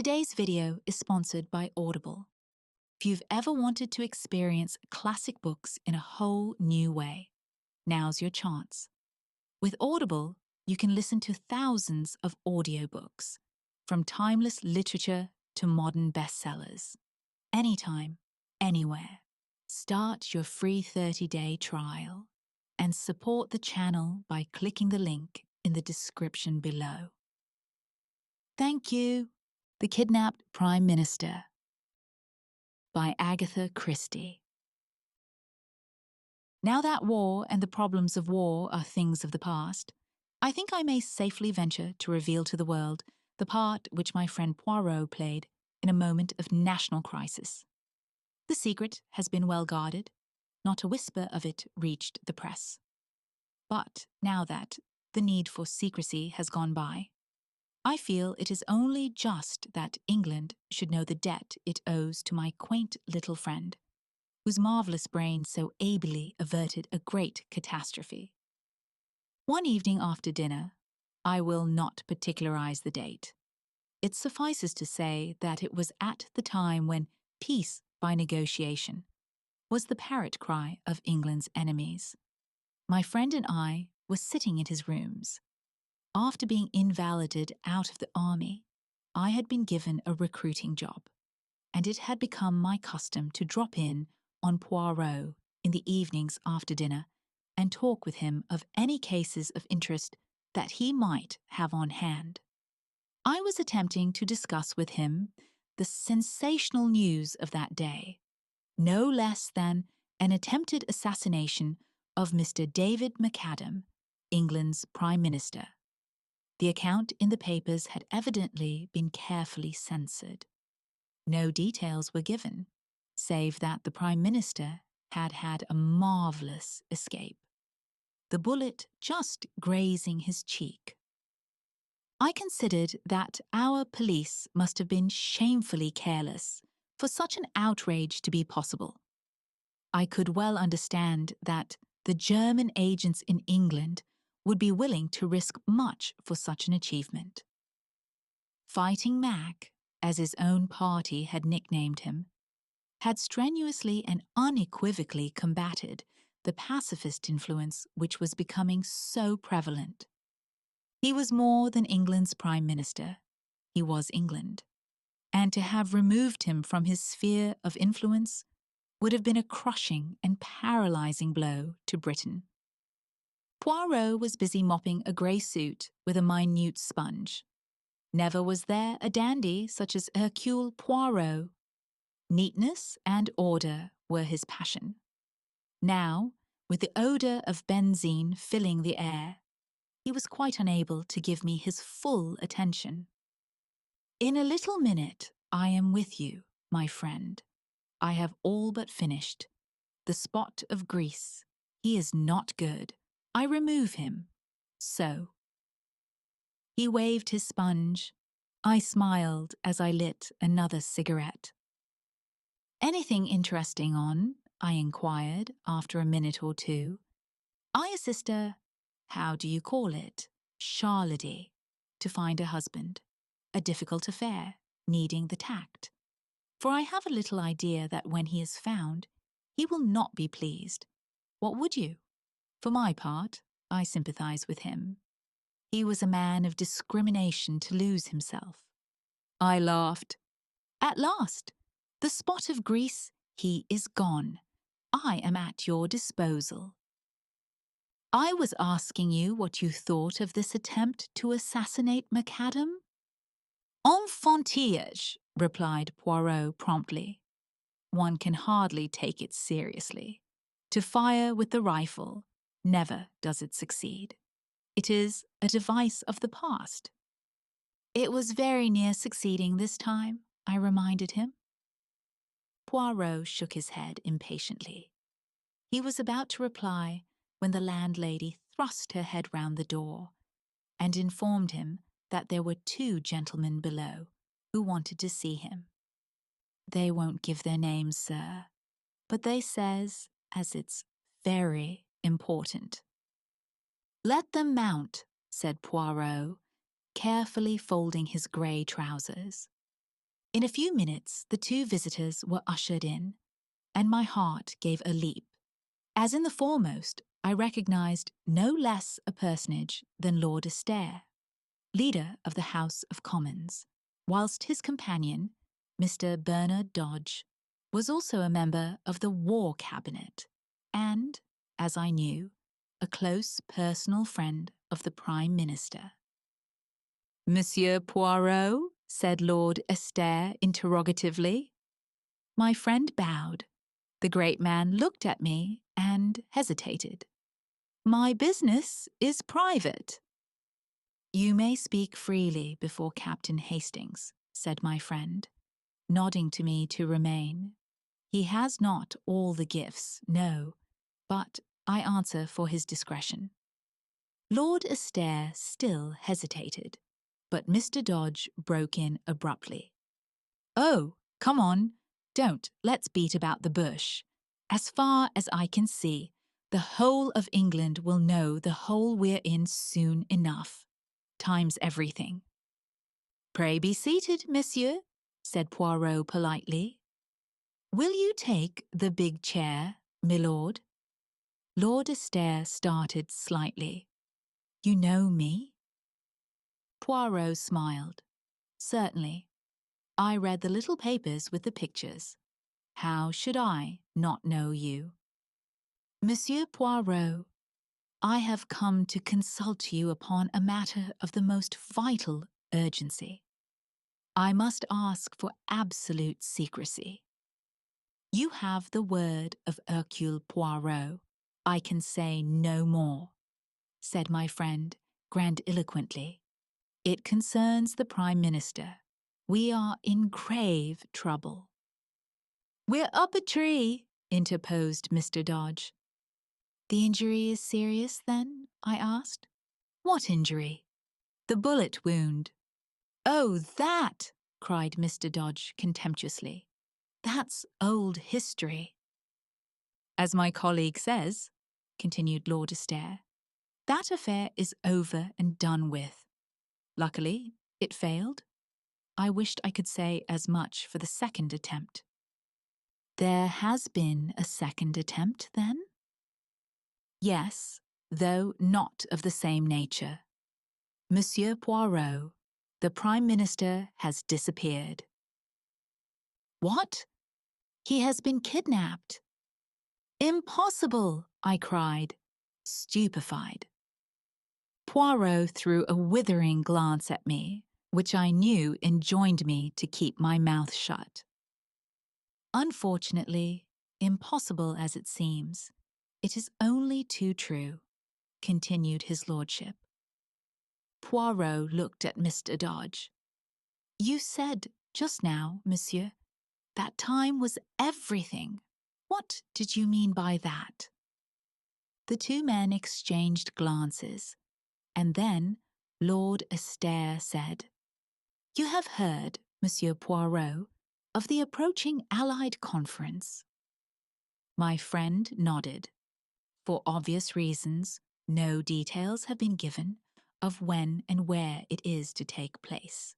Today's video is sponsored by Audible. If you've ever wanted to experience classic books in a whole new way, now's your chance. With Audible, you can listen to thousands of audiobooks, from timeless literature to modern bestsellers. Anytime, anywhere. Start your free 30-day trial and support the channel by clicking the link in the description below. Thank you. The Kidnapped Prime Minister by Agatha Christie. Now that war and the problems of war are things of the past, I think I may safely venture to reveal to the world the part which my friend Poirot played in a moment of national crisis. The secret has been well guarded. Not a whisper of it reached the press. But now that the need for secrecy has gone by, I feel it is only just that England should know the debt it owes to my quaint little friend, whose marvellous brain so ably averted a great catastrophe. One evening after dinner, I will not particularize the date. It suffices to say that it was at the time when peace by negotiation was the parrot cry of England's enemies. My friend and I were sitting in his rooms. After being invalided out of the army, I had been given a recruiting job, and it had become my custom to drop in on Poirot in the evenings after dinner and talk with him of any cases of interest that he might have on hand. I was attempting to discuss with him the sensational news of that day, no less than an attempted assassination of Mr. David McAdam, England's Prime Minister. The account in the papers had evidently been carefully censored. No details were given, save that the Prime Minister had had a marvellous escape, the bullet just grazing his cheek. I considered that our police must have been shamefully careless for such an outrage to be possible. I could well understand that the German agents in England would be willing to risk much for such an achievement. Fighting Mac, as his own party had nicknamed him, had strenuously and unequivocally combated the pacifist influence which was becoming so prevalent. He was more than England's Prime Minister. He was England. And to have removed him from his sphere of influence would have been a crushing and paralyzing blow to Britain. Poirot was busy mopping a grey suit with a minute sponge. Never was there a dandy such as Hercule Poirot. Neatness and order were his passion. Now, with the odour of benzene filling the air, he was quite unable to give me his full attention. In a little minute I am with you, my friend. I have all but finished. The spot of grease. He is not good. I remove him. So. He waved his sponge. I smiled as I lit another cigarette. Anything interesting on? I inquired after a minute or two. I assist how do you call it, charlady, to find a husband. A difficult affair, needing the tact. For I have a little idea that when he is found, he will not be pleased. What would you? For my part, I sympathize with him. He was a man of discrimination to lose himself. I laughed. At last, the spot of grease, he is gone. I am at your disposal. I was asking you what you thought of this attempt to assassinate McAdam? Enfantillage, replied Poirot promptly. One can hardly take it seriously. To fire with the rifle, never does it succeed. It is a device of the past. It was very near succeeding this time, I reminded him. Poirot shook his head impatiently. He was about to reply when the landlady thrust her head round the door and informed him that there were 2 gentlemen below who wanted to see him. They won't give their names, sir, but they says as it's very important. Let them mount, said Poirot, carefully folding his grey trousers. In a few minutes, the two visitors were ushered in, and my heart gave a leap. As in the foremost, I recognized no less a personage than Lord Astaire, leader of the House of Commons, whilst his companion, Mr. Bernard Dodge, was also a member of the War Cabinet and, as I knew, a close personal friend of the Prime Minister. "Monsieur Poirot?" said Lord Astaire interrogatively. My friend bowed. The great man looked at me and hesitated. "My business is private." "You may speak freely before Captain Hastings," said my friend, nodding to me to remain. "He has not all the gifts, no, but I answer for his discretion." Lord Astaire still hesitated, but Mr. Dodge broke in abruptly. "Oh, come on, let's beat about the bush. As far as I can see, the whole of England will know the hole we're in soon enough. Time's everything." "Pray be seated, monsieur," said Poirot politely. "Will you take the big chair, milord?" Lord Astaire started slightly. "You know me?" Poirot smiled. "Certainly. I read the little papers with the pictures. How should I not know you?" "Monsieur Poirot, I have come to consult you upon a matter of the most vital urgency. I must ask for absolute secrecy." "You have the word of Hercule Poirot. I can say no more," said my friend grandiloquently. "It concerns the Prime Minister. We are in grave trouble." "We're up a tree," interposed Mr. Dodge. "The injury is serious, then?" I asked. "What injury?" "The bullet wound." "Oh, that!" cried Mr. Dodge contemptuously. "That's old history." "As my colleague says," continued Lord Astaire, "that affair is over and done with. Luckily, it failed. I wished I could say as much for the second attempt." "There has been a second attempt, then?" "Yes, though not of the same nature. Monsieur Poirot, the Prime Minister has disappeared." "What? He has been kidnapped?" "Impossible!" I cried, stupefied. Poirot threw a withering glance at me, which I knew enjoined me to keep my mouth shut. "Unfortunately, impossible as it seems, it is only too true," continued his lordship. Poirot looked at Mr. Dodge. "You said just now, monsieur, that time was everything. What did you mean by that?" The two men exchanged glances, and then Lord Astaire said, "You have heard, Monsieur Poirot, of the approaching Allied Conference?" My friend nodded. For obvious reasons, no details have been given of when and where it is to take place.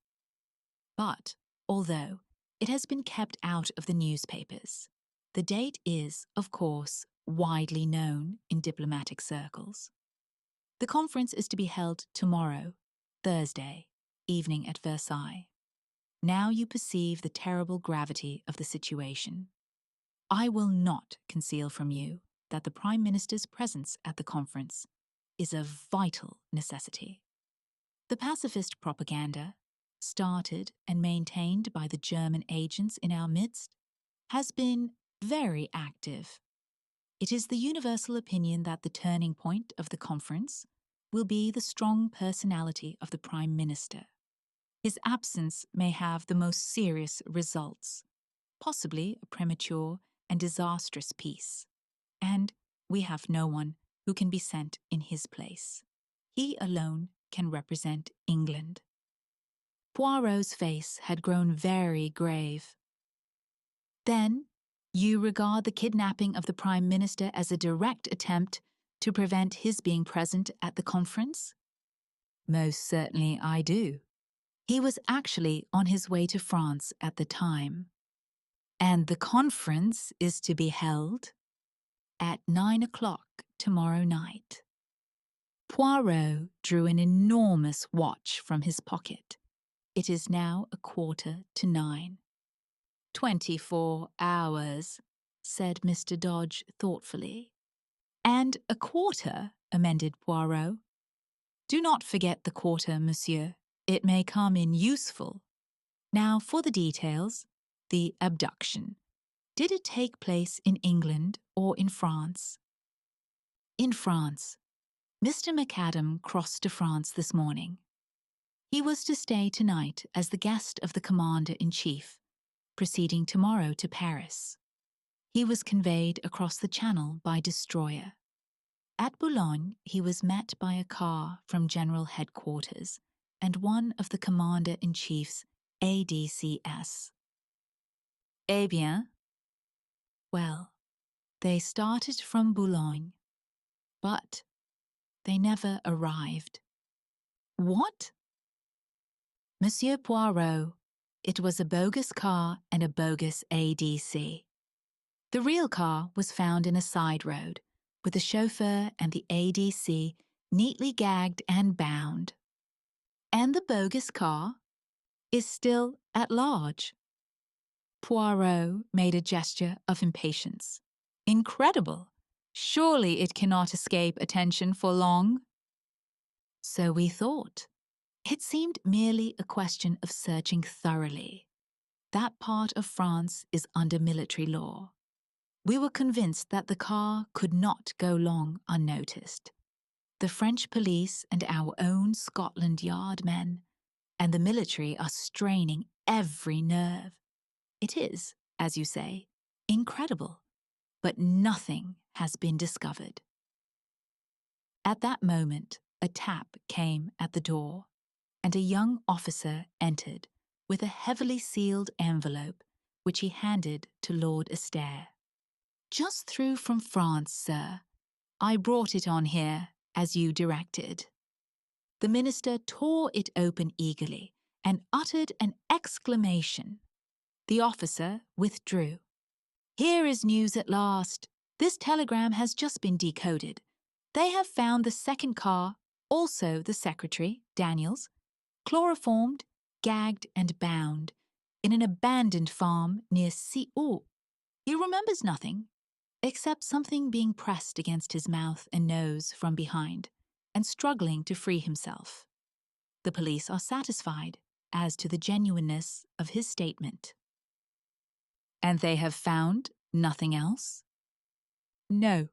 But, although it has been kept out of the newspapers, the date is, of course, widely known in diplomatic circles. The conference is to be held tomorrow, Thursday, evening at Versailles. Now you perceive the terrible gravity of the situation. I will not conceal from you that the Prime Minister's presence at the conference is a vital necessity. The pacifist propaganda, started and maintained by the German agents in our midst, has been very active. It is the universal opinion that the turning point of the conference will be the strong personality of the Prime Minister. His absence may have the most serious results, possibly a premature and disastrous peace, and we have no one who can be sent in his place. He alone can represent England. Poirot's face had grown very grave. "Then, you regard the kidnapping of the Prime Minister as a direct attempt to prevent his being present at the conference?" "Most certainly I do." He was actually on his way to France at the time, and the conference is to be held at 9 o'clock tomorrow night. Poirot drew an enormous watch from his pocket. It is now 9:15. 24 hours, said Mr. Dodge thoughtfully. And a quarter, amended Poirot. Do not forget the quarter, monsieur. It may come in useful. Now for the details. The abduction. Did it take place in England or in France? In France. Mr. McAdam crossed to France this morning. He was to stay tonight as the guest of the Commander-in-Chief, proceeding tomorrow to Paris. He was conveyed across the Channel by destroyer. At Boulogne, he was met by a car from General Headquarters and one of the Commander-in-Chief's ADCS. Eh bien? Well, they started from Boulogne, but they never arrived. What? Monsieur Poirot, it was a bogus car and a bogus ADC. The real car was found in a side road, with the chauffeur and the ADC neatly gagged and bound. And the bogus car is still at large. Poirot made a gesture of impatience. Incredible! Surely it cannot escape attention for long. So we thought. It seemed merely a question of searching thoroughly. That part of France is under military law. We were convinced that the car could not go long unnoticed. The French police and our own Scotland Yard men and the military are straining every nerve. It is, as you say, incredible, but nothing has been discovered. At that moment, a tap came at the door, and a young officer entered with a heavily sealed envelope, which he handed to Lord Astaire. Just through from France, sir. I brought it on here, as you directed. The minister tore it open eagerly and uttered an exclamation. The officer withdrew. Here is news at last. This telegram has just been decoded. They have found the second car, also the secretary, Daniels, chloroformed, gagged and bound, in an abandoned farm near Sioux. He remembers nothing, except something being pressed against his mouth and nose from behind, and struggling to free himself. The police are satisfied as to the genuineness of his statement. And they have found nothing else? No.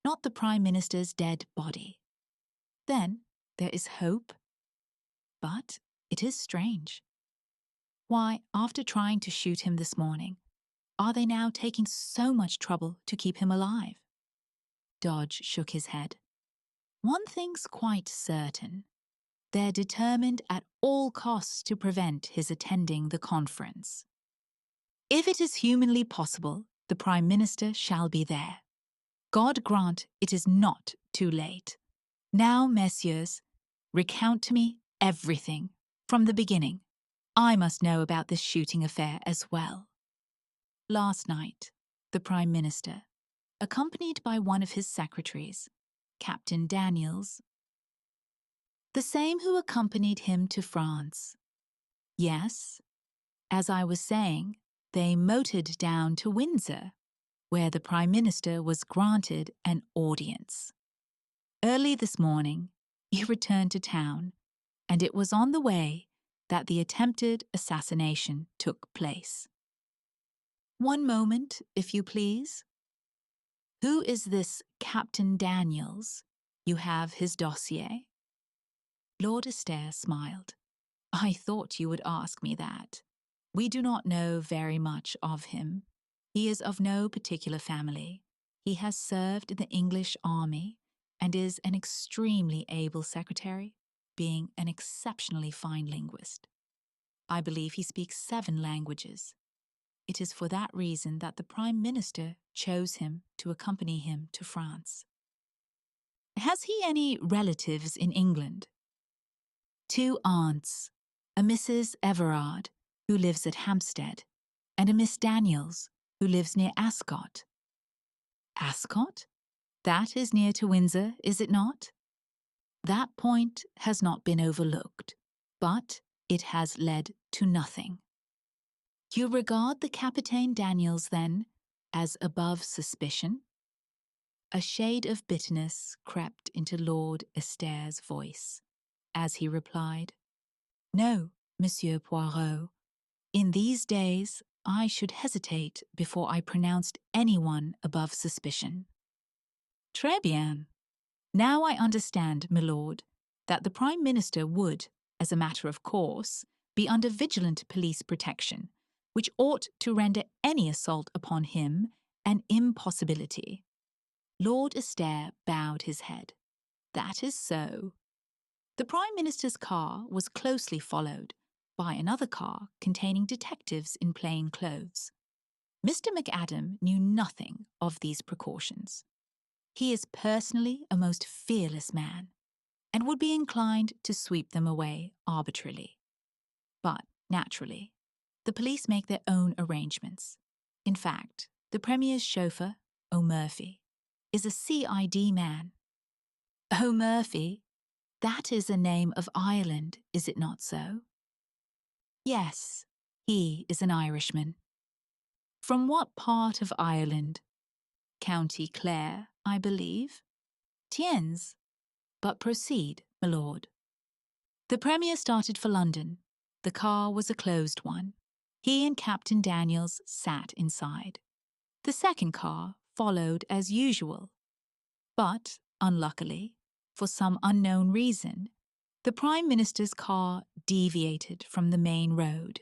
Not the Prime Minister's dead body. Then there is hope. But it is strange. Why, after trying to shoot him this morning, are they now taking so much trouble to keep him alive? Dodge shook his head. One thing's quite certain. They're determined at all costs to prevent his attending the conference. If it is humanly possible, the Prime Minister shall be there. God grant it is not too late. Now, messieurs, recount to me everything, from the beginning. I must know about this shooting affair as well. Last night, the Prime Minister, accompanied by one of his secretaries, Captain Daniels, the same who accompanied him to France. Yes, as I was saying, they motored down to Windsor, where the Prime Minister was granted an audience. Early this morning, he returned to town, and it was on the way that the attempted assassination took place. One moment, if you please. Who is this Captain Daniels? You have his dossier? Lord Astaire smiled. I thought you would ask me that. We do not know very much of him. He is of no particular family. He has served in the English army and is an extremely able secretary, being an exceptionally fine linguist. I believe he speaks 7 languages. It is for that reason that the Prime Minister chose him to accompany him to France. Has he any relatives in England? 2 aunts, a Mrs. Everard, who lives at Hampstead, and a Miss Daniels, who lives near Ascot. Ascot? That is near to Windsor, is it not? That point has not been overlooked, but it has led to nothing. You regard the Capitaine Daniels, then, as above suspicion? A shade of bitterness crept into Lord Estaire's voice as he replied, "No, Monsieur Poirot. In these days, I should hesitate before I pronounced anyone above suspicion." Très bien. Now I understand, milord, that the Prime Minister would, as a matter of course, be under vigilant police protection, which ought to render any assault upon him an impossibility. Lord Estaire bowed his head. That is so. The Prime Minister's car was closely followed by another car containing detectives in plain clothes. Mr. McAdam knew nothing of these precautions. He is personally a most fearless man, and would be inclined to sweep them away arbitrarily. But, naturally, the police make their own arrangements. In fact, the Premier's chauffeur, O'Murphy, is a CID man. O'Murphy? That is a name of Ireland, is it not so? Yes, he is an Irishman. From what part of Ireland? County Clare, I believe. Tiens. But proceed, my lord. The Premier started for London. The car was a closed one. He and Captain Daniels sat inside. The second car followed as usual. But, unluckily, for some unknown reason, the Prime Minister's car deviated from the main road.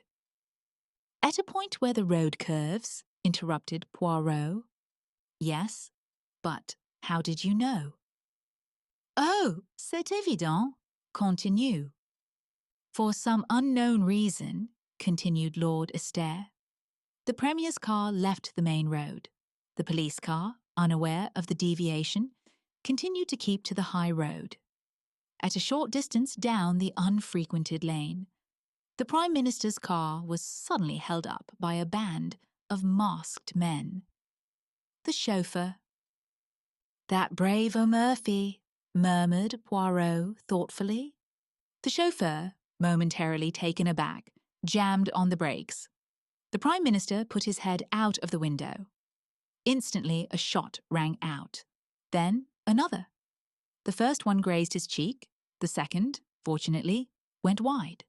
At a point where the road curves, interrupted Poirot. Yes, but how did you know? Oh, c'est évident. Continue. For some unknown reason, continued Lord Estaire, the Premier's car left the main road. The police car, unaware of the deviation, continued to keep to the high road. At a short distance down the unfrequented lane, the Prime Minister's car was suddenly held up by a band of masked men. The chauffeur. That brave O'Murphy, murmured Poirot thoughtfully. The chauffeur, momentarily taken aback, jammed on the brakes. The Prime Minister put his head out of the window. Instantly, a shot rang out. Then another. The first one grazed his cheek. The second, fortunately, went wide.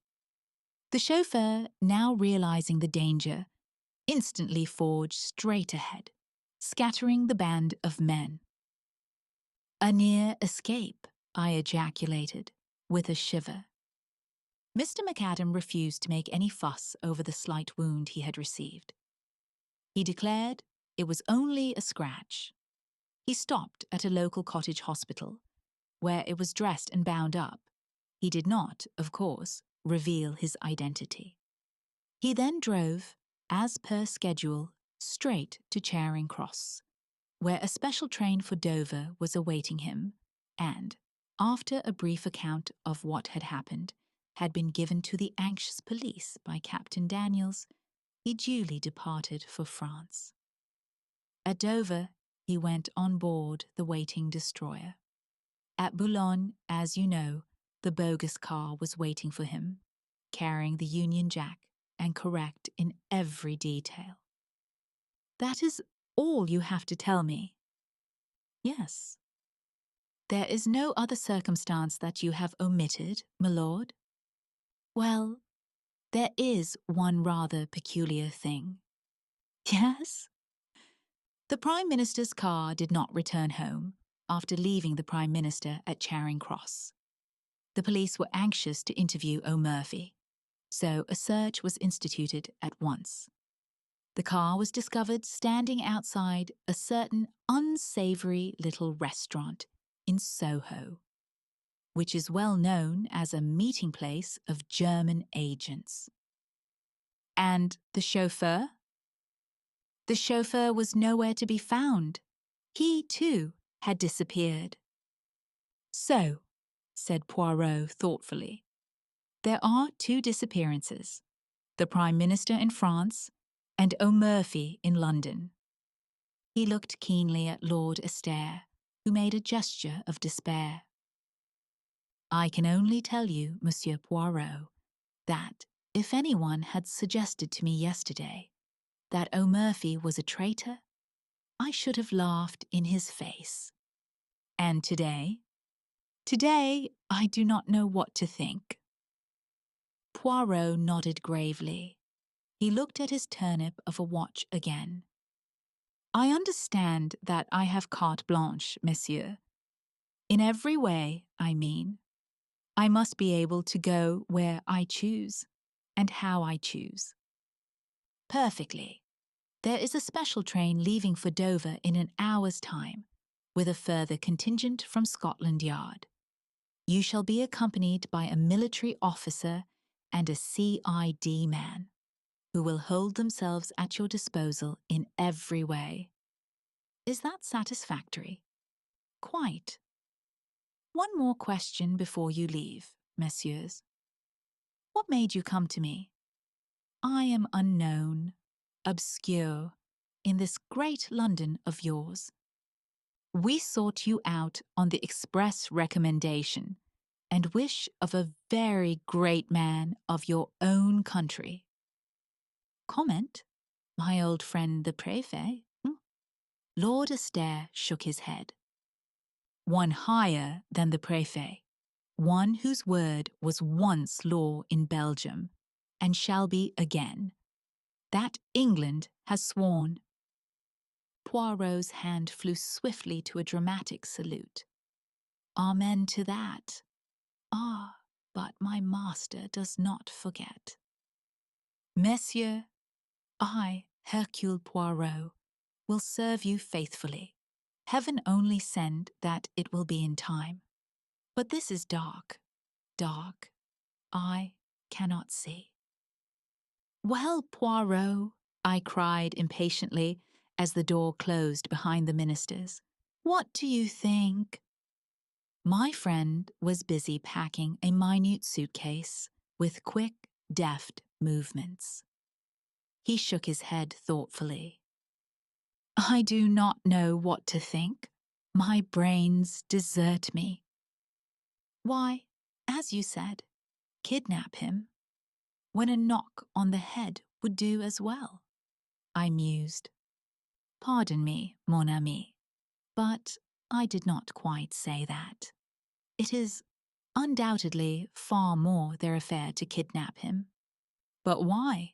The chauffeur, now realizing the danger, instantly forged straight ahead, scattering the band of men. A near escape, I ejaculated, with a shiver. Mr. McAdam refused to make any fuss over the slight wound he had received. He declared it was only a scratch. He stopped at a local cottage hospital, where it was dressed and bound up. He did not, of course, reveal his identity. He then drove, as per schedule, straight to Charing Cross, where a special train for Dover was awaiting him, and, after a brief account of what had happened, had been given to the anxious police by Captain Daniels, he duly departed for France. At Dover, he went on board the waiting destroyer. At Boulogne, as you know, the bogus car was waiting for him, carrying the Union Jack and correct in every detail. That is all you have to tell me. Yes. There is no other circumstance that you have omitted, my lord? Well, there is one rather peculiar thing. Yes? The Prime Minister's car did not return home after leaving the Prime Minister at Charing Cross. The police were anxious to interview O'Murphy, so a search was instituted at once. The car was discovered standing outside a certain unsavoury little restaurant in Soho, which is well known as a meeting place of German agents. And the chauffeur? The chauffeur was nowhere to be found. He, too, had disappeared. So, said Poirot thoughtfully, There are two disappearances, the Prime Minister in France and O'Murphy in London. He looked keenly at Lord Astaire, who made a gesture of despair. I can only tell you, Monsieur Poirot, that if anyone had suggested to me yesterday that O'Murphy was a traitor, I should have laughed in his face. And today? Today, I do not know what to think. Poirot nodded gravely. He looked at his turnip of a watch again. I understand that I have carte blanche, monsieur. In every way, I mean. I must be able to go where I choose and how I choose. Perfectly. There is a special train leaving for Dover in an hour's time, with a further contingent from Scotland Yard. You shall be accompanied by a military officer and a CID man, who will hold themselves at your disposal in every way. Is that satisfactory? Quite. One more question before you leave, messieurs. What made you come to me? I am unknown, obscure, in this great London of yours. We sought you out on the express recommendation and wish of a very great man of your own country. Comment? My old friend the Préfet? Lord Astaire shook his head. One higher than the Préfet, one whose word was once law in Belgium, and shall be again. That England has sworn. Poirot's hand flew swiftly to a dramatic salute. Amen to that. Ah, but my master does not forget. Messieurs, I, Hercule Poirot, will serve you faithfully. Heaven only send that it will be in time. But this is dark, dark. I cannot see. Well, Poirot, I cried impatiently as the door closed behind the ministers. What do you think? My friend was busy packing a minute suitcase with quick, deft movements. He shook his head thoughtfully. I do not know what to think. My brains desert me. Why, as you said, kidnap him, when a knock on the head would do as well, I mused. Pardon me, mon ami, but I did not quite say that. It is undoubtedly far more their affair to kidnap him. But why?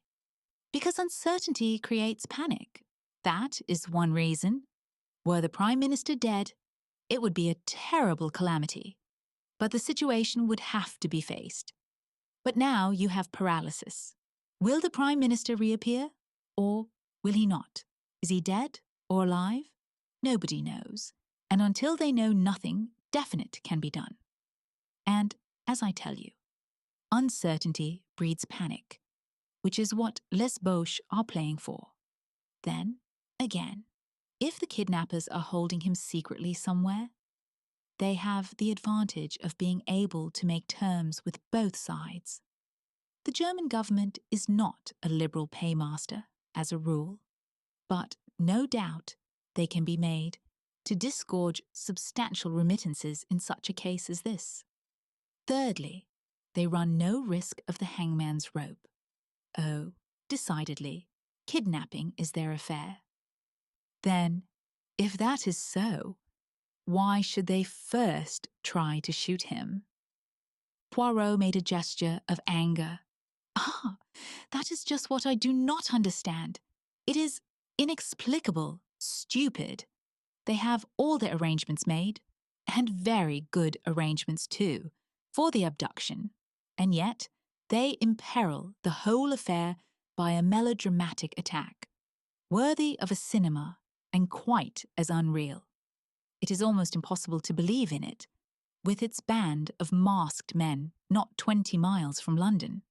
Because uncertainty creates panic. That is one reason. Were the Prime Minister dead, it would be a terrible calamity. But the situation would have to be faced. But now you have paralysis. Will the Prime Minister reappear? Or will he not? Is he dead or alive? Nobody knows. And until they know, nothing definite can be done. And, as I tell you, uncertainty breeds panic, which is what Les Boches are playing for. Then, again, if the kidnappers are holding him secretly somewhere, they have the advantage of being able to make terms with both sides. The German government is not a liberal paymaster, as a rule, but no doubt they can be made to disgorge substantial remittances in such a case as this. Thirdly, they run no risk of the hangman's rope. Oh, decidedly, kidnapping is their affair. Then, if that is so, why should they first try to shoot him? Poirot made a gesture of anger. Ah, that is just what I do not understand. It is inexplicable, stupid. They have all their arrangements made, and very good arrangements too, for the abduction, and yet they imperil the whole affair by a melodramatic attack, worthy of a cinema and quite as unreal. It is almost impossible to believe in it, with its band of masked men not 20 miles from London.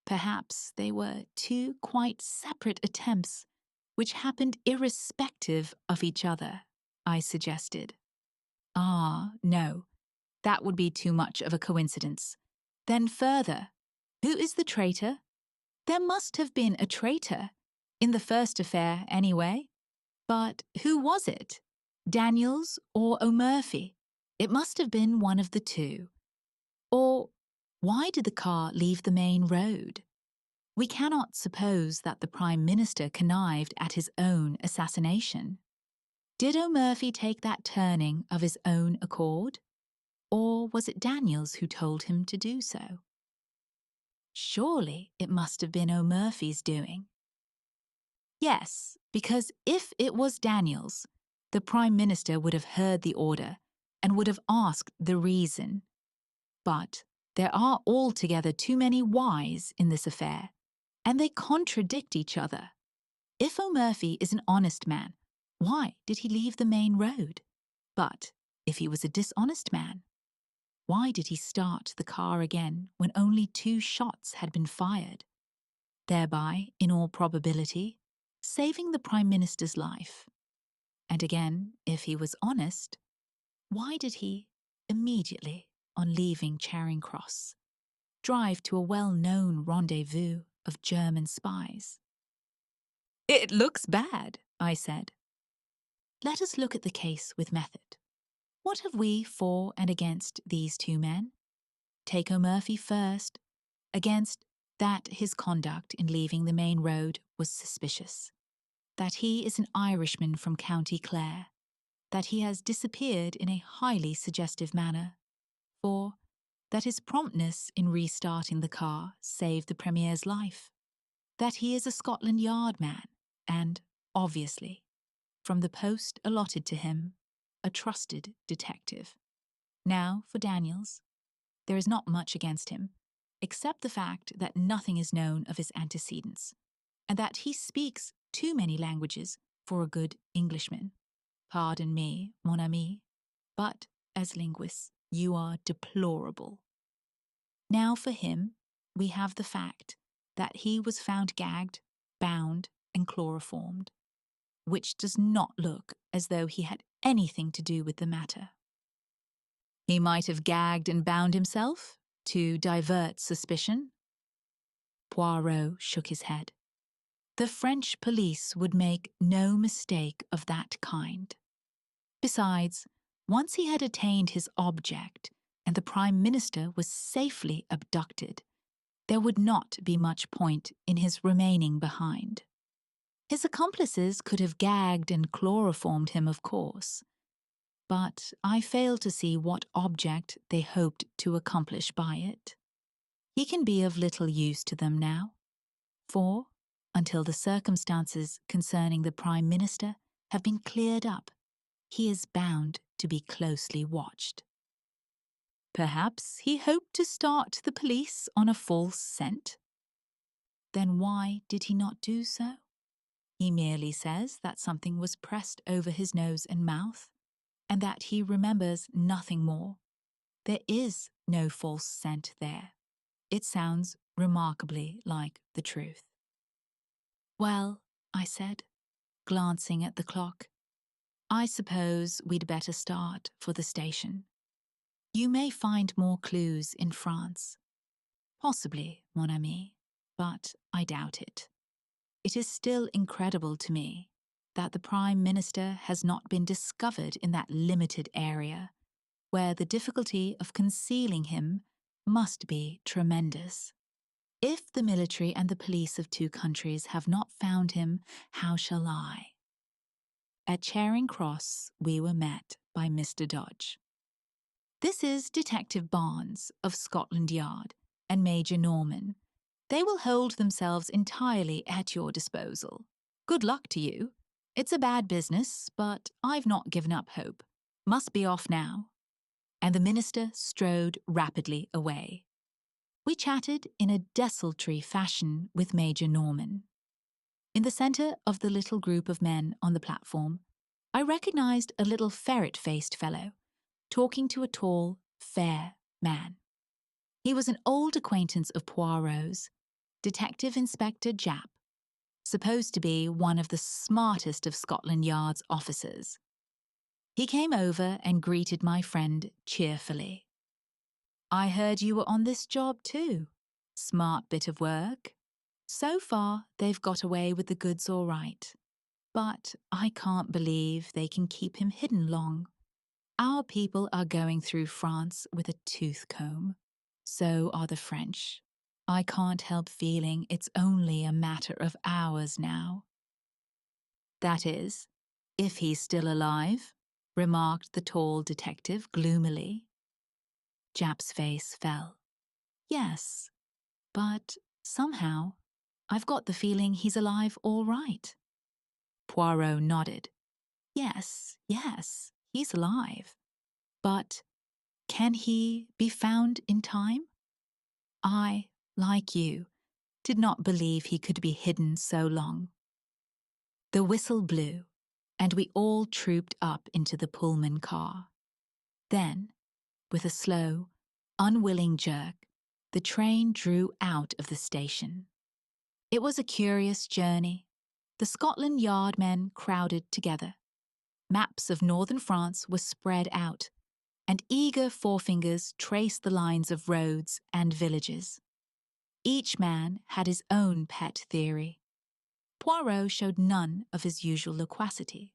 Perhaps they were two quite separate attempts which happened irrespective of each other, I suggested. Ah, no, that would be too much of a coincidence. Then further, who is the traitor? There must have been a traitor, in the first affair anyway. But who was it? Daniels or O'Murphy? It must have been one of the two. Or why did the car leave the main road? We cannot suppose that the Prime Minister connived at his own assassination. Did O'Murphy take that turning of his own accord? Or was it Daniels who told him to do so? Surely it must have been O'Murphy's doing. Yes, because if it was Daniels, the Prime Minister would have heard the order and would have asked the reason. But there are altogether too many whys in this affair, and they contradict each other. If O'Murphy is an honest man, why did he leave the main road? But if he was a dishonest man, why did he start the car again when only 2 shots had been fired, thereby, in all probability, saving the Prime Minister's life? And again, if he was honest, why did he, immediately on leaving Charing Cross, drive to a well-known rendezvous of German spies? It looks bad, I said. Let us look at the case with method. What have we for and against these 2 men? Take O'Murphy first, against that his conduct in leaving the main road was suspicious, that he is an Irishman from County Clare, that he has disappeared in a highly suggestive manner, 4. That his promptness in restarting the car saved the Premier's life, that he is a Scotland Yard man, and, obviously, from the post allotted to him, a trusted detective. Now, for Daniels, there is not much against him, except the fact that nothing is known of his antecedents, and that he speaks too many languages for a good Englishman. Pardon me, mon ami, but as linguists, you are deplorable. Now for him, we have the fact that he was found gagged, bound, and chloroformed, which does not look as though he had anything to do with the matter. He might have gagged and bound himself to divert suspicion. Poirot shook his head. The French police would make no mistake of that kind. Besides, once he had attained his object and the Prime Minister was safely abducted, there would not be much point in his remaining behind. His accomplices could have gagged and chloroformed him, of course, but I fail to see what object they hoped to accomplish by it. He can be of little use to them now, for, until the circumstances concerning the Prime Minister have been cleared up, he is bound to be closely watched. Perhaps he hoped to start the police on a false scent. Then why did he not do so? He merely says that something was pressed over his nose and mouth, and that he remembers nothing more. There is no false scent there. It sounds remarkably like the truth. Well, I said, glancing at the clock, I suppose we'd better start for the station. You may find more clues in France. Possibly, mon ami, but I doubt it. It is still incredible to me that the Prime Minister has not been discovered in that limited area, where the difficulty of concealing him must be tremendous. If the military and the police of 2 countries have not found him, how shall I? At Charing Cross, we were met by Mr. Dodge. This is Detective Barnes of Scotland Yard and Major Norman. They will hold themselves entirely at your disposal. Good luck to you. It's a bad business, but I've not given up hope. Must be off now. And the minister strode rapidly away. We chatted in a desultory fashion with Major Norman. In the centre of the little group of men on the platform, I recognized a little ferret-faced fellow, talking to a tall, fair man. He was an old acquaintance of Poirot's, Detective Inspector Japp, supposed to be one of the smartest of Scotland Yard's officers. He came over and greeted my friend cheerfully. I heard you were on this job too. Smart bit of work. So far, they've got away with the goods all right. But I can't believe they can keep him hidden long. Our people are going through France with a tooth comb. So are the French. I can't help feeling it's only a matter of hours now. That is, if he's still alive, remarked the tall detective gloomily. Jap's face fell. Yes, but somehow I've got the feeling he's alive all right. Poirot nodded. Yes, he's alive. But can he be found in time? I, like you, did not believe he could be hidden so long. The whistle blew, and we all trooped up into the Pullman car. Then, with a slow, unwilling jerk, the train drew out of the station. It was a curious journey. The Scotland Yard men crowded together. Maps of northern France were spread out, and eager forefingers traced the lines of roads and villages. Each man had his own pet theory. Poirot showed none of his usual loquacity,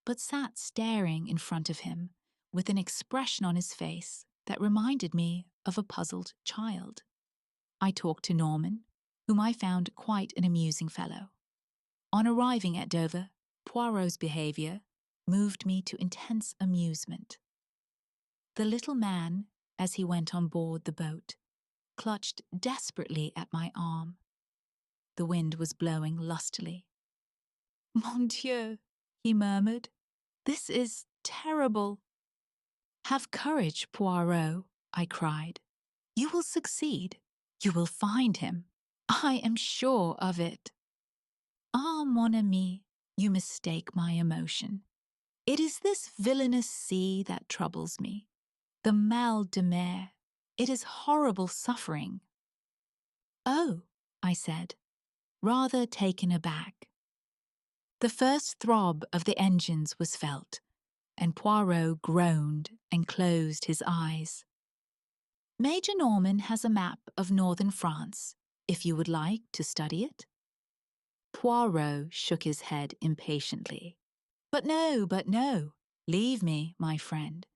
but sat staring in front of him with an expression on his face that reminded me of a puzzled child. I talked to Norman, whom I found quite an amusing fellow. On arriving at Dover, Poirot's behaviour moved me to intense amusement. The little man, as he went on board the boat, clutched desperately at my arm. The wind was blowing lustily. Mon Dieu, he murmured. This is terrible. Have courage, Poirot, I cried. You will succeed. You will find him. I am sure of it. Ah, mon ami, you mistake my emotion. It is this villainous sea that troubles me. The mal de mer. It is horrible suffering. Oh, I said, rather taken aback. The first throb of the engines was felt, and Poirot groaned and closed his eyes. Major Norman has a map of northern France, if you would like to study it. Poirot shook his head impatiently. But no, leave me, my friend.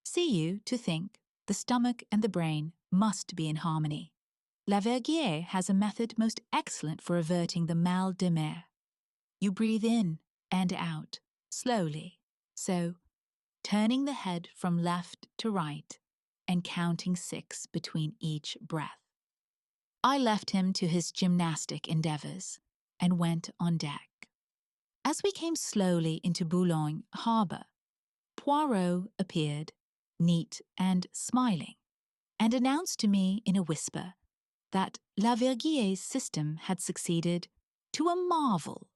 See you to think, the stomach and the brain must be in harmony. Lavergier has a method most excellent for averting the mal de mer. You breathe in and out, slowly, so, turning the head from left to right and counting 6 between each breath. I left him to his gymnastic endeavours and went on deck. As we came slowly into Boulogne harbour, Poirot appeared, neat and smiling, and announced to me in a whisper that Lavergier's system had succeeded to a marvel.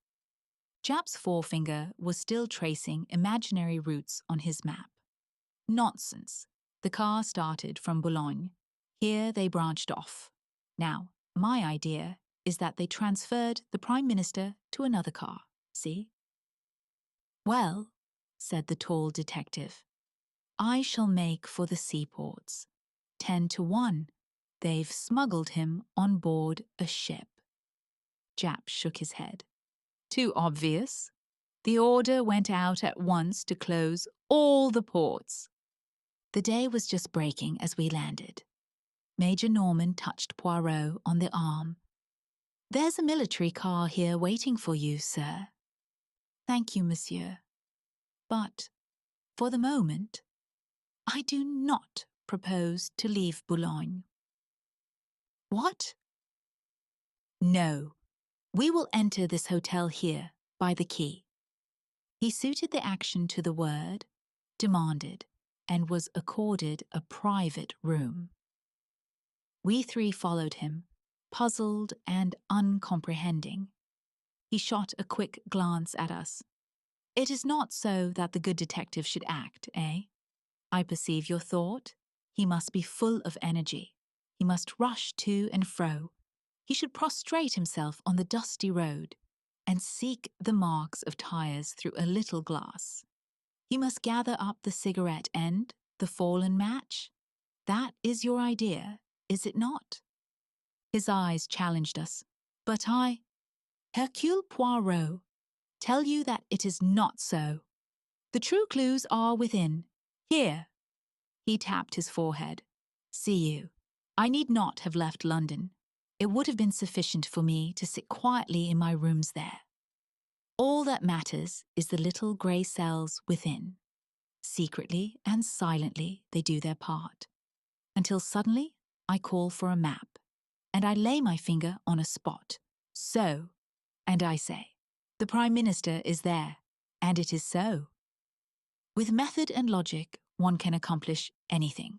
Jap's forefinger was still tracing imaginary routes on his map. Nonsense. The car started from Boulogne. Here they branched off. Now, my idea is that they transferred the Prime Minister to another car, see? Well, said the tall detective, I shall make for the seaports. 10 to 1. They've smuggled him on board a ship. Jap shook his head. Too obvious. The order went out at once to close all the ports. The day was just breaking as we landed. Major Norman touched Poirot on the arm. There's a military car here waiting for you, sir. Thank you, monsieur. But, for the moment, I do not propose to leave Boulogne. What? No. We will enter this hotel here, by the quay. He suited the action to the word, demanded, and was accorded a private room. We 3 followed him, puzzled and uncomprehending. He shot a quick glance at us. It is not so that the good detective should act, eh? I perceive your thought. He must be full of energy. He must rush to and fro. He should prostrate himself on the dusty road and seek the marks of tires through a little glass. He must gather up the cigarette end, the fallen match. That is your idea, is it not? His eyes challenged us. But I, Hercule Poirot, tell you that it is not so. The true clues are within. Here. He tapped his forehead. See you. I need not have left London. It would have been sufficient for me to sit quietly in my rooms there. All that matters is the little grey cells within. Secretly and silently they do their part. Until suddenly I call for a map, and I lay my finger on a spot. So, and I say, the Prime Minister is there, and it is so. With method and logic, one can accomplish anything.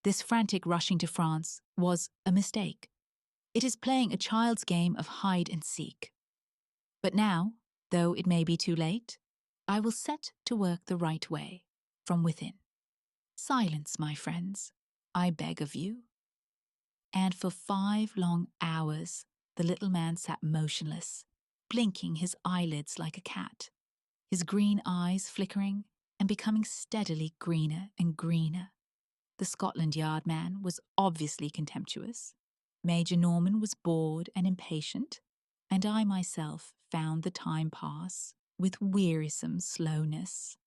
This frantic rushing to France was a mistake. It is playing a child's game of hide and seek. But now, though it may be too late, I will set to work the right way, from within. Silence, my friends, I beg of you. And for 5 long hours, the little man sat motionless, blinking his eyelids like a cat, his green eyes flickering and becoming steadily greener and greener. The Scotland Yard man was obviously contemptuous. Major Norman was bored and impatient, and I myself found the time pass with wearisome slowness.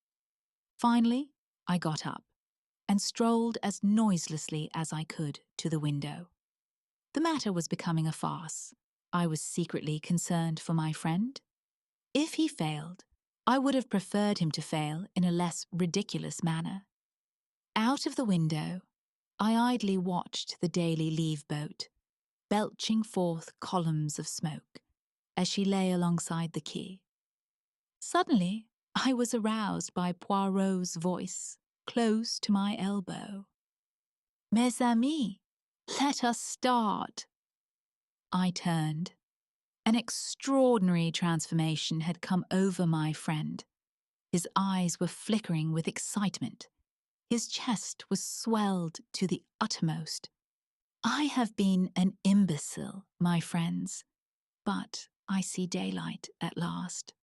Finally, I got up and strolled as noiselessly as I could to the window. The matter was becoming a farce. I was secretly concerned for my friend. If he failed, I would have preferred him to fail in a less ridiculous manner. Out of the window, I idly watched the daily leave boat, belching forth columns of smoke, as she lay alongside the quay. Suddenly, I was aroused by Poirot's voice, close to my elbow. "Mes amis, let us start." I turned. An extraordinary transformation had come over my friend. His eyes were flickering with excitement. His chest was swelled to the uttermost. I have been an imbecile, my friends, but I see daylight at last.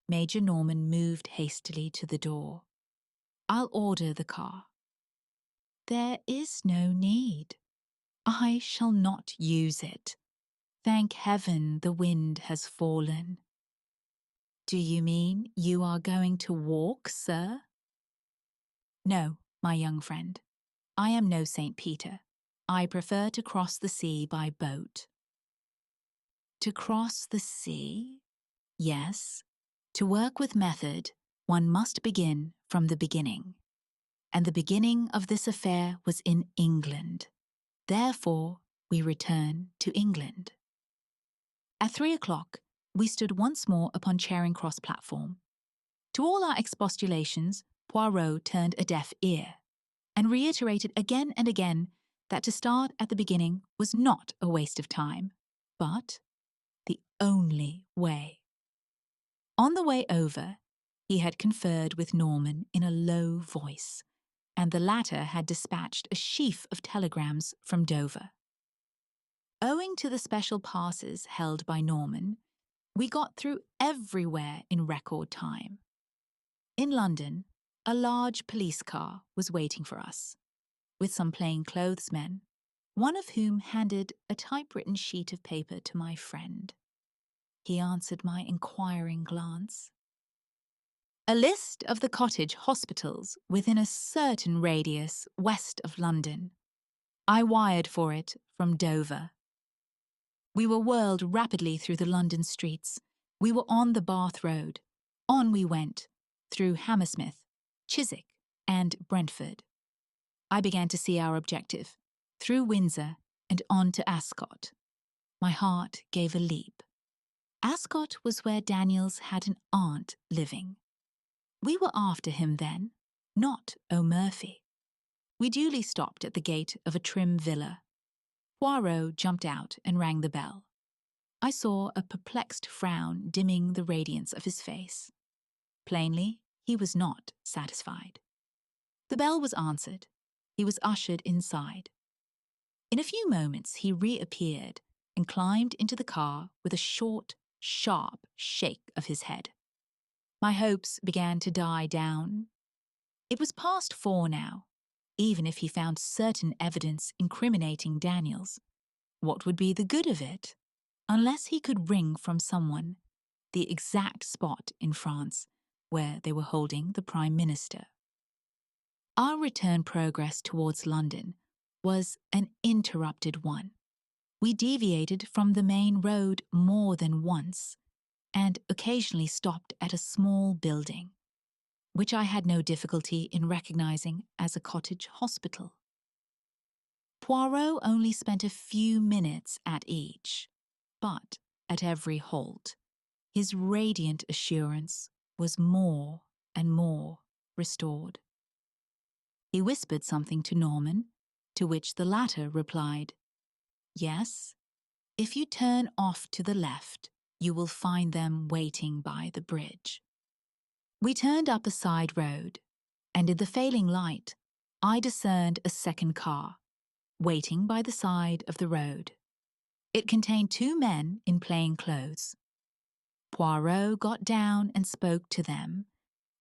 Major Norman moved hastily to the door. I'll order the car. There is no need. I shall not use it. Thank heaven the wind has fallen. Do you mean you are going to walk, sir? No, my young friend. I am no St. Peter. I prefer to cross the sea by boat. To cross the sea? Yes. To work with method, one must begin from the beginning. And the beginning of this affair was in England. Therefore, we return to England. At 3 o'clock, we stood once more upon Charing Cross platform. To all our expostulations, Poirot turned a deaf ear, and reiterated again and again that to start at the beginning was not a waste of time, but the only way. On the way over, he had conferred with Norman in a low voice, and the latter had dispatched a sheaf of telegrams from Dover. Owing to the special passes held by Norman, we got through everywhere in record time. In London, a large police car was waiting for us, with some plainclothesmen, one of whom handed a typewritten sheet of paper to my friend. He answered my inquiring glance. A list of the cottage hospitals within a certain radius west of London. I wired for it from Dover. We were whirled rapidly through the London streets. We were on the Bath Road. On we went, through Hammersmith, Chiswick, and Brentford. I began to see our objective, through Windsor and on to Ascot. My heart gave a leap. Ascot was where Daniels had an aunt living. We were after him then, not O'Murphy. We duly stopped at the gate of a trim villa. Poirot jumped out and rang the bell. I saw a perplexed frown dimming the radiance of his face. Plainly, he was not satisfied. The bell was answered. He was ushered inside. In a few moments he reappeared and climbed into the car with a short, sharp shake of his head. My hopes began to die down. It was past 4 now. even if he found certain evidence incriminating Daniels. What would be the good of it? Unless he could wring from someone the exact spot in France where they were holding the Prime Minister. Our return progress towards London was an interrupted one. We deviated from the main road more than once and occasionally stopped at a small building, which I had no difficulty in recognizing as a cottage hospital. Poirot only spent a few minutes at each, but at every halt, his radiant assurance was more and more restored. He whispered something to Norman, to which the latter replied, "Yes, if you turn off to the left, you will find them waiting by the bridge." We turned up a side road, and in the failing light, I discerned a second car, waiting by the side of the road. It contained 2 men in plain clothes. Poirot got down and spoke to them,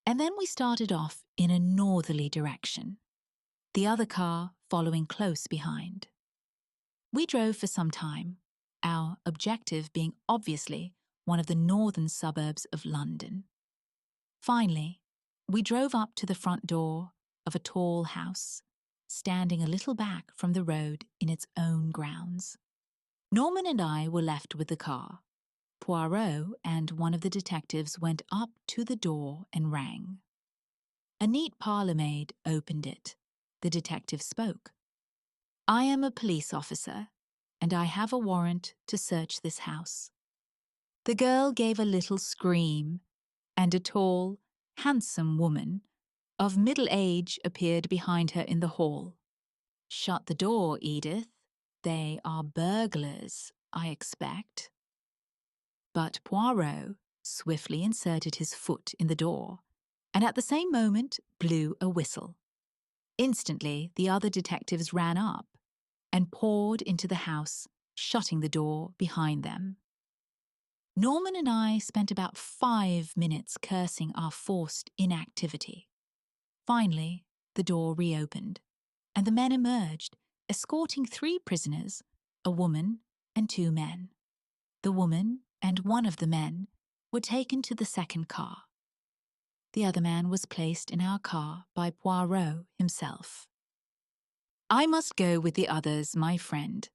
and then we started off in a northerly direction, the other car following close behind. We drove for some time, our objective being obviously one of the northern suburbs of London. Finally, we drove up to the front door of a tall house, standing a little back from the road in its own grounds. Norman and I were left with the car. Poirot and one of the detectives went up to the door and rang. A neat parlour-maid opened it. The detective spoke. "I am a police officer, and I have a warrant to search this house." The girl gave a little scream, and a tall, handsome woman of middle age appeared behind her in the hall. "Shut the door, Edith. They are burglars, I expect." But Poirot swiftly inserted his foot in the door, and at the same moment blew a whistle. Instantly, the other detectives ran up and poured into the house, shutting the door behind them. Norman and I spent about 5 minutes cursing our forced inactivity. Finally, the door reopened, and the men emerged, escorting 3 prisoners, a woman and 2 men. The woman and one of the men were taken to the second car. The other man was placed in our car by Poirot himself. "I must go with the others, my friend,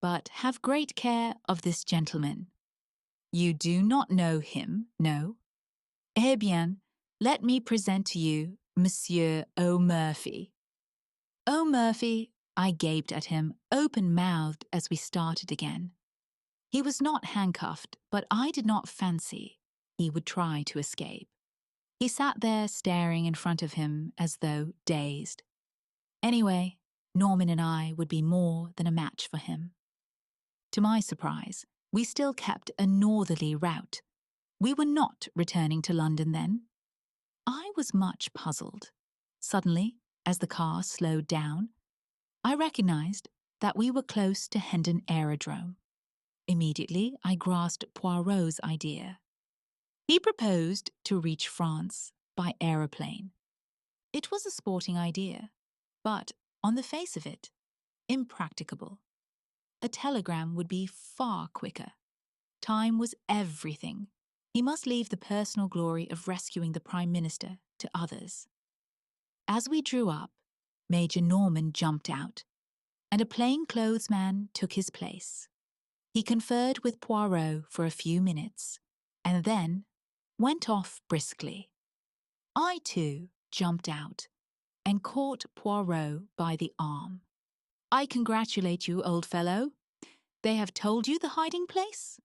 but have great care of this gentleman. You do not know him, no? Eh bien, let me present to you Monsieur O'Murphy." O'Murphy, I gaped at him, open-mouthed as we started again. He was not handcuffed, but I did not fancy he would try to escape. He sat there staring in front of him as though dazed. Anyway, Norman and I would be more than a match for him. To my surprise, we still kept a northerly route. We were not returning to London then. I was much puzzled. Suddenly, as the car slowed down, I recognized that we were close to Hendon Aerodrome. Immediately, I grasped Poirot's idea. He proposed to reach France by aeroplane. It was a sporting idea, but, on the face of it, impracticable. A telegram would be far quicker. Time was everything. He must leave the personal glory of rescuing the Prime Minister to others. As we drew up, Major Norman jumped out, and a plainclothes man took his place. He conferred with Poirot for a few minutes, and then went off briskly. I, too, jumped out and caught Poirot by the arm. "I congratulate you, old fellow. They have told you the hiding place?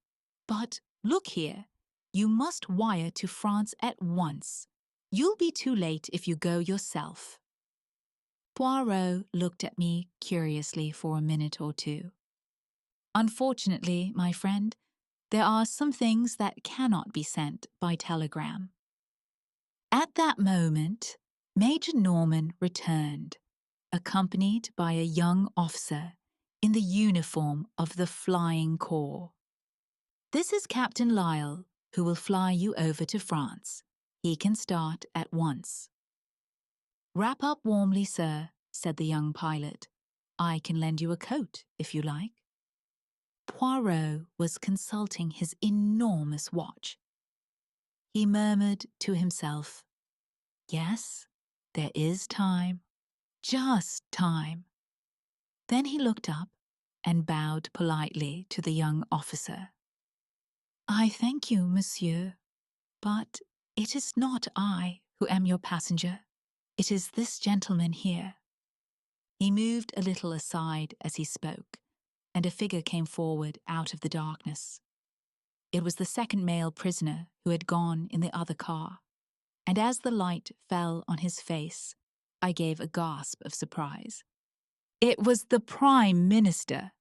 But look here, you must wire to France at once. You'll be too late if you go yourself." Poirot looked at me curiously for a minute or two. "Unfortunately, my friend, there are some things that cannot be sent by telegram." At that moment, Major Norman returned, accompanied by a young officer in the uniform of the Flying Corps. "This is Captain Lyle, who will fly you over to France. He can start at once." "Wrap up warmly, sir," said the young pilot. "I can lend you a coat, if you like." Poirot was consulting his enormous watch. He murmured to himself, "Yes, there is time, just time." Then he looked up and bowed politely to the young officer. "I thank you, monsieur, but it is not I who am your passenger. It is this gentleman here." He moved a little aside as he spoke, and a figure came forward out of the darkness. It was the second male prisoner who had gone in the other car, and as the light fell on his face, I gave a gasp of surprise. It was the Prime Minister!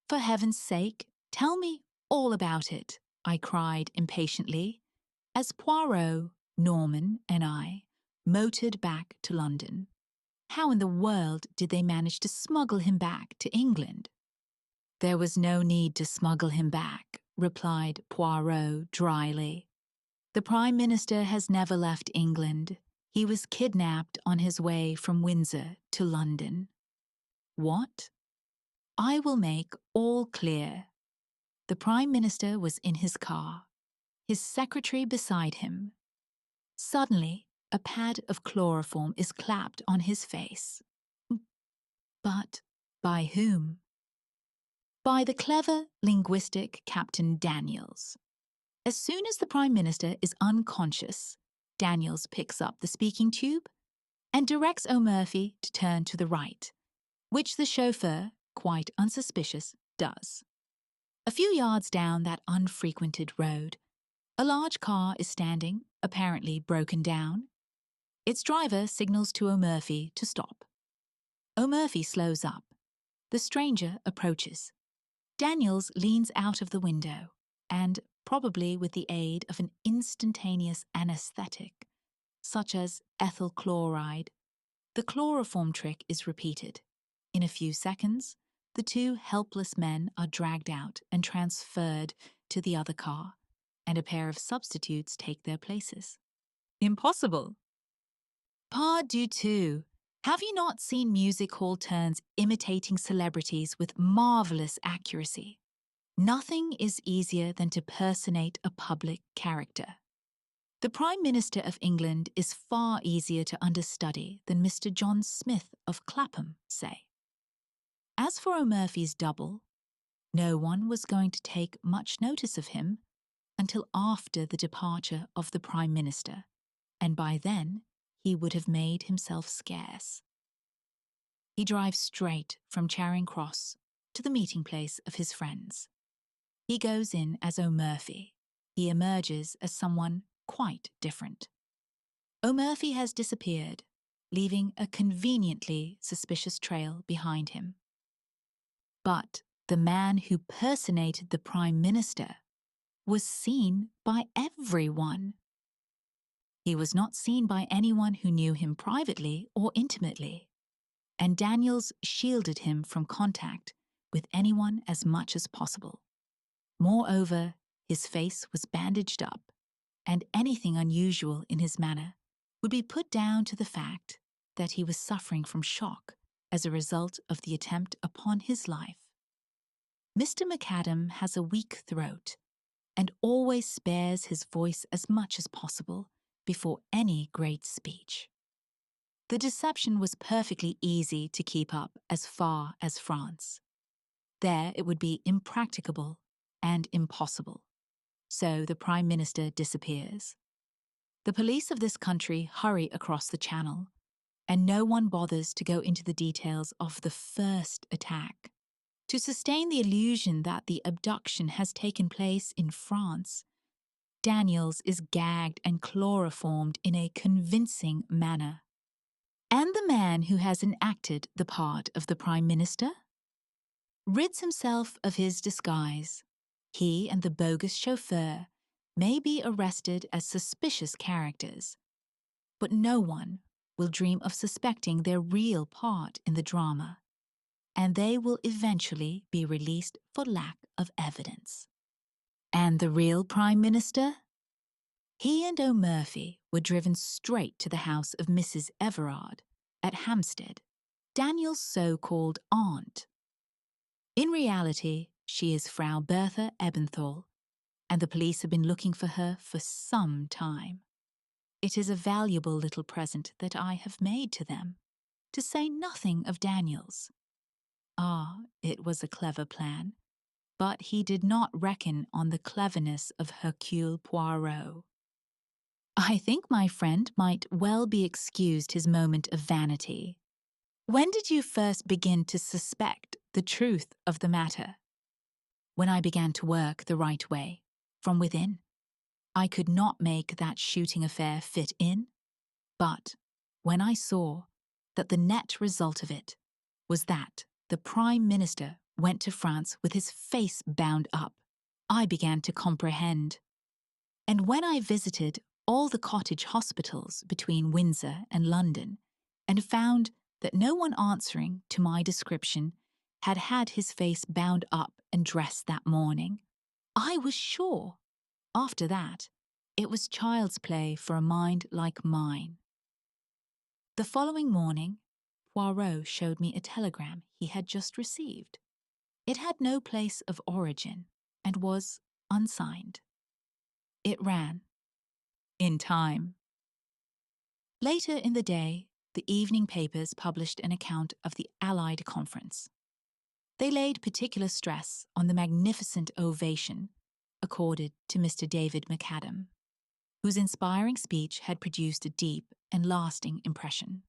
"For heaven's sake, tell me all about it," I cried impatiently, as Poirot, Norman, and I motored back to London. How in the world did they manage to smuggle him back to England? "There was no need to smuggle him back," replied Poirot dryly. "The Prime Minister has never left England. He was kidnapped on his way from Windsor to London." "What?" "I will make all clear. The Prime Minister was in his car, his secretary beside him. Suddenly, a pad of chloroform is clapped on his face. But by whom? By the clever linguistic Captain Daniels. As soon as the Prime Minister is unconscious, Daniels picks up the speaking tube and directs O'Murphy to turn to the right, which the chauffeur, quite unsuspicious, does. A few yards down that unfrequented road, a large car is standing, apparently broken down. Its driver signals to O'Murphy to stop. O'Murphy slows up. The stranger approaches. Daniels leans out of the window and, probably with the aid of an instantaneous anesthetic, such as ethyl chloride, the chloroform trick is repeated. In a few seconds, the two helpless men are dragged out and transferred to the other car, and a pair of substitutes take their places. Impossible! Pas du tout. Have you not seen music hall turns imitating celebrities with marvelous accuracy? Nothing is easier than to personate a public character. The Prime Minister of England is far easier to understudy than Mr. John Smith of Clapham, say. As for O'Murphy's double, no one was going to take much notice of him until after the departure of the Prime Minister, and by then he would have made himself scarce. He drives straight from Charing Cross to the meeting place of his friends. He goes in as O'Murphy. He emerges as someone quite different. O'Murphy has disappeared, leaving a conveniently suspicious trail behind him. But the man who personated the Prime Minister was seen by everyone. He was not seen by anyone who knew him privately or intimately, and Daniels shielded him from contact with anyone as much as possible. Moreover, his face was bandaged up, and anything unusual in his manner would be put down to the fact that he was suffering from shock as a result of the attempt upon his life. Mr. McAdam has a weak throat and always spares his voice as much as possible before any great speech. The deception was perfectly easy to keep up as far as France. There it would be impracticable and impossible. So the Prime Minister disappears. The police of this country hurry across the Channel, and no one bothers to go into the details of the first attack. To sustain the illusion that the abduction has taken place in France, Daniels is gagged and chloroformed in a convincing manner. And the man who has enacted the part of the Prime Minister rids himself of his disguise. He and the bogus chauffeur may be arrested as suspicious characters, but no one will dream of suspecting their real part in the drama, and they will eventually be released for lack of evidence. And the real Prime Minister? He and O'Murphy were driven straight to the house of Mrs. Everard at Hampstead. Daniel's so-called aunt. In reality, she is Frau Bertha Ebenthal, and the police have been looking for her for some time. It is a valuable little present that I have made to them, to say nothing of Daniel's. Ah, it was a clever plan, but he did not reckon on the cleverness of Hercule Poirot. I think my friend might well be excused his moment of vanity. When did you first begin to suspect the truth of the matter? When I began to work the right way, from within. I could not make that shooting affair fit in, but when I saw that the net result of it was that the Prime Minister went to France with his face bound up, I began to comprehend. And when I visited all the cottage hospitals between Windsor and London, and found that no one answering to my description had had his face bound up and dressed that morning, I was sure, after that, it was child's play for a mind like mine. The following morning, Poirot showed me a telegram he had just received. It had no place of origin and was unsigned. It ran, "In time." Later in the day, the evening papers published an account of the Allied conference. They laid particular stress on the magnificent ovation accorded to Mr. David McAdam, whose inspiring speech had produced a deep and lasting impression.